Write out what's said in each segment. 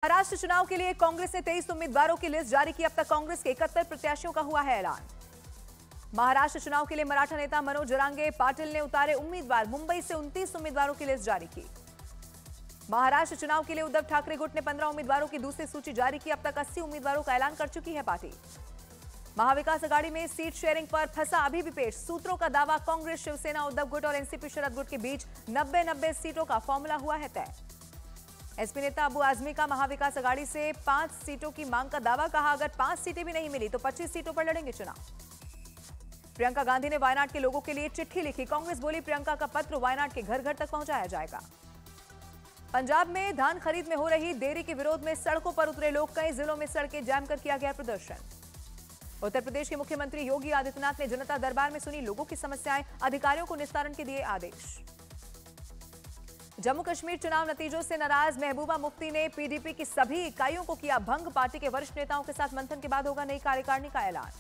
महाराष्ट्र चुनाव के लिए कांग्रेस ने 23 उम्मीदवारों की लिस्ट जारी की। अब तक कांग्रेस के 71 प्रत्याशियों का हुआ है ऐलान। महाराष्ट्र चुनाव के लिए मराठा नेता मनोज जरांगे पाटिल ने उतारे उम्मीदवार। मुंबई से 29 उम्मीदवारों की लिस्ट जारी की। महाराष्ट्र चुनाव के लिए उद्धव ठाकरे गुट ने 15 उम्मीदवारों की दूसरी सूची जारी की। अब तक 80 उम्मीदवारों का ऐलान कर चुकी है पार्टी। महाविकास आघाड़ी में सीट शेयरिंग पर फंसा अभी भी पेश। सूत्रों का दावा, कांग्रेस, शिवसेना, उद्धव गुट और एनसीपी शरद गुट के बीच 90-90 सीटों का फॉर्मूला हुआ है तय। एसपी नेता अबू आजमी का महाविकास आघाड़ी से 5 सीटों की मांग का दावा। कहा, अगर 5 सीटें भी नहीं मिली तो 25 सीटों पर लड़ेंगे चुनाव। प्रियंका गांधी ने वायनाड के लोगों के लिए चिट्ठी लिखी। कांग्रेस बोली, प्रियंका का पत्र वायनाड के घर घर तक पहुंचाया जाएगा। पंजाब में धान खरीद में हो रही देरी के विरोध में सड़कों पर उतरे लोग। कई जिलों में सड़कें जैम कर किया गया प्रदर्शन। उत्तर प्रदेश के मुख्यमंत्री योगी आदित्यनाथ ने जनता दरबार में सुनी लोगों की समस्याएं। अधिकारियों को निस्तारण के दिए आदेश। जम्मू कश्मीर चुनाव नतीजों से नाराज महबूबा मुफ्ती ने पीडीपी की सभी इकाइयों को किया भंग। पार्टी के वरिष्ठ नेताओं के साथ मंथन के बाद होगा नई कार्यकारिणी का ऐलान।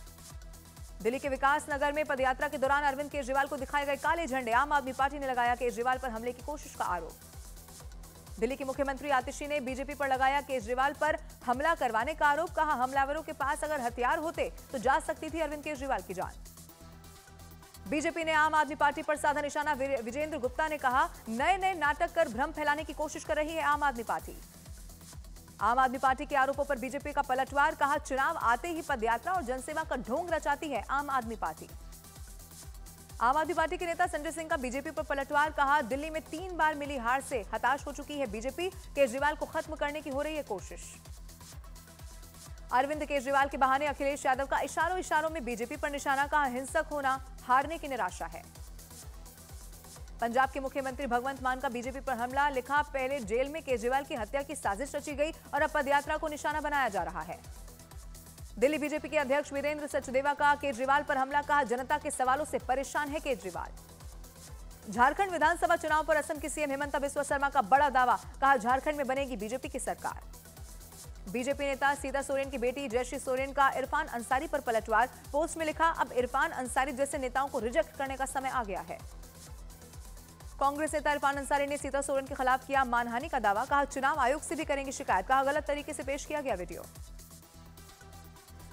दिल्ली के विकास नगर में पदयात्रा के दौरान अरविंद केजरीवाल को दिखाए गए काले झंडे। आम आदमी पार्टी ने लगाया केजरीवाल पर हमले की कोशिश का आरोप। दिल्ली के मुख्यमंत्री आतिशी ने बीजेपी पर लगाया केजरीवाल पर हमला करवाने का आरोप। कहा, हमलावरों के पास अगर हथियार होते तो जा सकती थी अरविंद केजरीवाल की जान। बीजेपी ने आम आदमी पार्टी पर साधा निशाना। विजेंद्र गुप्ता ने कहा, नए नए नाटक कर भ्रम फैलाने की कोशिश कर रही है आम आदमी पार्टी। आम आदमी पार्टी के आरोपों पर बीजेपी का पलटवार। कहा, चुनाव आते ही पदयात्रा और जनसेवा का ढोंग रचाती है आम आदमी पार्टी। आम आदमी पार्टी के नेता संजय सिंह का बीजेपी पर पलटवार। कहा, दिल्ली में 3 बार मिली हार से हताश हो चुकी है बीजेपी। केजरीवाल को खत्म करने की हो रही है कोशिश। अरविंद केजरीवाल के बहाने अखिलेश यादव का इशारों इशारों में बीजेपी पर निशाना। कहा, हिंसक होना हारने की निराशा है। पंजाब के मुख्यमंत्री भगवंत मान का बीजेपी पर हमला। लिखा, पहले जेल में केजरीवाल की हत्या की साजिश रची गई और अब पदयात्रा को निशाना बनाया जा रहा है। दिल्ली बीजेपी के अध्यक्ष वीरेंद्र सचदेवा का केजरीवाल पर हमला। कहा, जनता के सवालों से परेशान है केजरीवाल। झारखंड विधानसभा चुनाव पर असम के सीएम हिमंता बिस्वा शर्मा का बड़ा दावा। कहा, झारखंड में बनेगी बीजेपी की सरकार। बीजेपी नेता सीता सोरेन की बेटी जयश्री सोरेन का इरफान अंसारी पर पलटवार। पोस्ट में लिखा, अब इरफान अंसारी जैसे नेताओं को रिजेक्ट करने का समय आ गया है। कांग्रेस नेता इरफान अंसारी ने सीता सोरेन के खिलाफ किया मानहानि का दावा। कहा, चुनाव आयोग से भी करेंगे शिकायत। कहा, गलत तरीके से पेश किया गया वीडियो।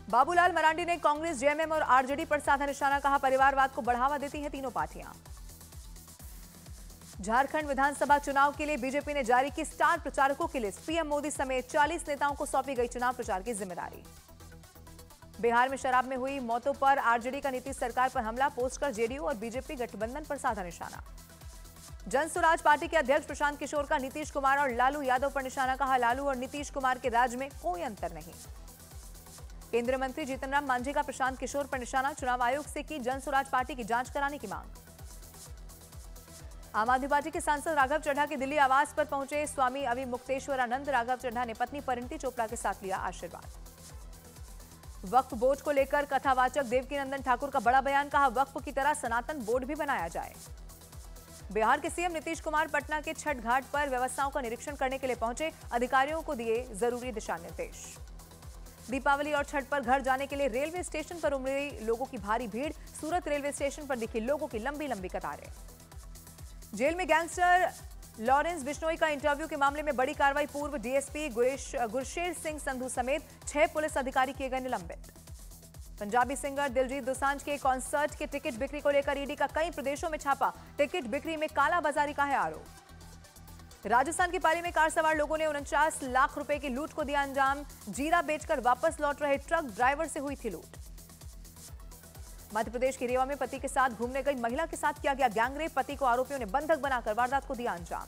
बाबूलाल मरांडी ने कांग्रेस, जेएमएम और आरजेडी पर साधा निशाना। कहा, परिवारवाद को बढ़ावा देती हैं तीनों पार्टियां। झारखंड विधानसभा चुनाव के लिए बीजेपी ने जारी की स्टार प्रचारकों की लिस्ट। पीएम मोदी समेत 40 नेताओं को सौंपी गई चुनाव प्रचार की जिम्मेदारी। बिहार में शराब में हुई मौतों पर आरजेडी का नीतीश सरकार पर हमला। पोस्ट कर जेडीयू और बीजेपी गठबंधन पर साधा निशाना। जन स्वराज पार्टी के अध्यक्ष प्रशांत किशोर का नीतीश कुमार और लालू यादव पर निशाना। कहा, लालू और नीतीश कुमार के राज में कोई अंतर नहीं। केंद्रीय मंत्री जीतन राम मांझी का प्रशांत किशोर पर निशाना। चुनाव आयोग से की जन स्वराज पार्टी की जांच कराने की मांग। आम आदमी पार्टी के सांसद राघव चड्ढा के दिल्ली आवास पर पहुंचे स्वामी अविमुक्तेश्वरानंद। राघव चड्ढा ने पत्नी परिणीति चोपड़ा के साथ लिया आशीर्वाद। वक्फ बोर्ड को लेकर कथावाचक देवकीनंदन ठाकुर का बड़ा बयान। कहा, वक्फ की तरह सनातन बोर्ड भी बनाया जाए। बिहार के सीएम नीतीश कुमार पटना के छठ घाट पर व्यवस्थाओं का निरीक्षण करने के लिए पहुंचे। अधिकारियों को दिए जरूरी दिशा निर्देश। दीपावली और छठ पर घर जाने के लिए रेलवे स्टेशन पर उमड़ी लोगों की भारी भीड़। सूरत रेलवे स्टेशन पर दिखी लोगों की लंबी लंबी कतारें। जेल में गैंगस्टर लॉरेंस बिश्नोई का इंटरव्यू के मामले में बड़ी कार्रवाई। पूर्व डीएसपी गुरशेर सिंह संधू समेत 6 पुलिस अधिकारी किए गए निलंबित। पंजाबी सिंगर दिलजीत दोसांझ के कॉन्सर्ट के टिकट बिक्री को लेकर ईडी का कई प्रदेशों में छापा। टिकट बिक्री में कालाबाजारी का है आरोप। राजस्थान की पाली में कार सवार लोगों ने 49 लाख रुपए की लूट को दिया अंजाम। जीरा बेचकर वापस लौट रहे ट्रक ड्राइवर से हुई थी लूट। मध्य प्रदेश के रीवा में पति के साथ घूमने गई महिला के साथ किया गया गैंगरेप। पति को आरोपियों ने बंधक बनाकर वारदात को दिया अंजाम।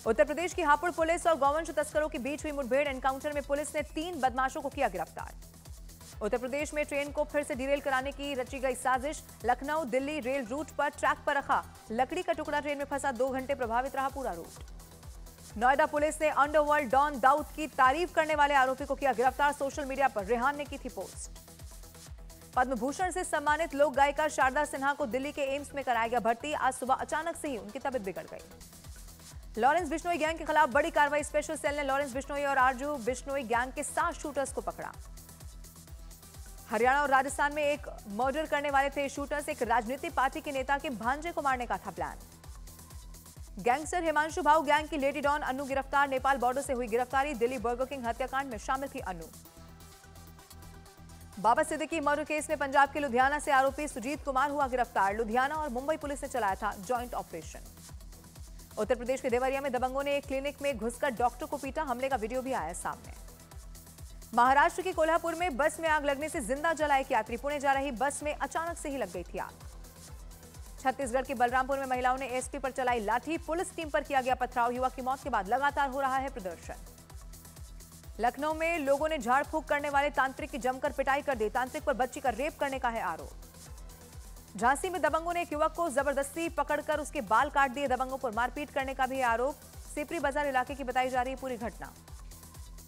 उत्तर प्रदेश की हापुड़ पुलिस और गौवंश तस्करों के बीच हुई मुठभेड़। एनकाउंटर में पुलिस ने 3 बदमाशों को किया गिरफ्तार। उत्तर प्रदेश में ट्रेन को फिर से डिरेल कराने की रची गई साजिश। लखनऊ दिल्ली रेल रूट पर ट्रैक पर रखा लकड़ी का टुकड़ा ट्रेन में फंसा। 2 घंटे प्रभावित रहा पूरा रूट। नोएडा पुलिस ने अंडरवर्ल्ड डॉन दाऊद की तारीफ करने वाले आरोपी को किया गिरफ्तार। सोशल मीडिया पर रेहान ने की थी पोस्ट। पद्म भूषण से सम्मानित लोक गायिका शारदा सिन्हा को दिल्ली के एम्स में कराया गया भर्ती। आज सुबह अचानक से ही उनकी तबीयत बिगड़ गई। लॉरेंस बिश्नोई गैंग के खिलाफ बड़ी कार्रवाई। स्पेशल सेल ने लॉरेंस बिश्नोई और आरजू बिश्नोई गैंग के 7 शूटर्स को पकड़ा। हरियाणा और राजस्थान में एक मर्डर करने वाले थे शूटर्स। एक राजनीतिक पार्टी के नेता के भांजे को मारने का था प्लान। गैंगस्टर हिमांशु भाऊ गैंग की लेडी डॉन अन्नू गिरफ्तार। नेपाल बॉर्डर से हुई गिरफ्तारी। दिल्ली बर्गर किंग हत्याकांड में शामिल थी अन्नू। बाबा सिद्दीकी मर्डर केस में पंजाब के लुधियाना से आरोपी सुजीत कुमार हुआ गिरफ्तार। लुधियाना और मुंबई पुलिस ने चलाया था जॉइंट ऑपरेशन। उत्तर प्रदेश के देवरिया में दबंगों ने एक क्लिनिक में घुसकर डॉक्टर को पीटा। हमले का वीडियो भी आया सामने। महाराष्ट्र के कोल्हापुर में बस में आग लगने से जिंदा जला एक यात्री। पुणे जा रही बस में अचानक से ही लग गई थी आग। छत्तीसगढ़ के बलरामपुर में महिलाओं ने एसपी पर चलाई लाठी। पुलिस टीम पर किया गया पथराव। युवक की मौत के बाद लगातार हो रहा है प्रदर्शन। लखनऊ में लोगों ने झाड़ फूंक करने वाले तांत्रिक की जमकर पिटाई कर दी। तांत्रिक पर बच्ची का रेप करने का है आरोप। झांसी में दबंगों ने एक युवक को जबरदस्ती पकड़कर उसके बाल काट दिए। दबंगों पर मारपीट करने का भी आरोप। सिपरी बाजार इलाके की बताई जा रही पूरी घटना।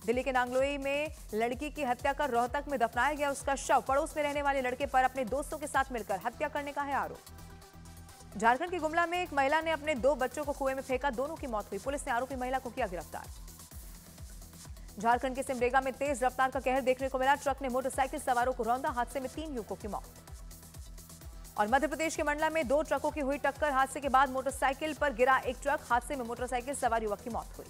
दिल्ली के नांगलोई में लड़की की हत्या कर रोहतक में दफनाया गया। उसका शव पड़ोस में रहने वाले लड़के पर अपने दोस्तों के साथ मिलकर हत्या करने का है आरोप। झारखंड के गुमला में एक महिला ने अपने 2 बच्चों को कुएं में फेंका। दोनों की मौत हुई। पुलिस ने आरोपी महिला को किया गिरफ्तार। झारखंड के सिमडेगा में तेज रफ्तार का कहर देखने को मिला। ट्रक ने मोटरसाइकिल सवारों को रौंदा। हादसे में 3 युवकों की मौत। और मध्य प्रदेश के मंडला में 2 ट्रकों की हुई टक्कर। हादसे के बाद मोटरसाइकिल पर गिरा एक ट्रक। हादसे में मोटरसाइकिल सवार युवक की मौत हुई।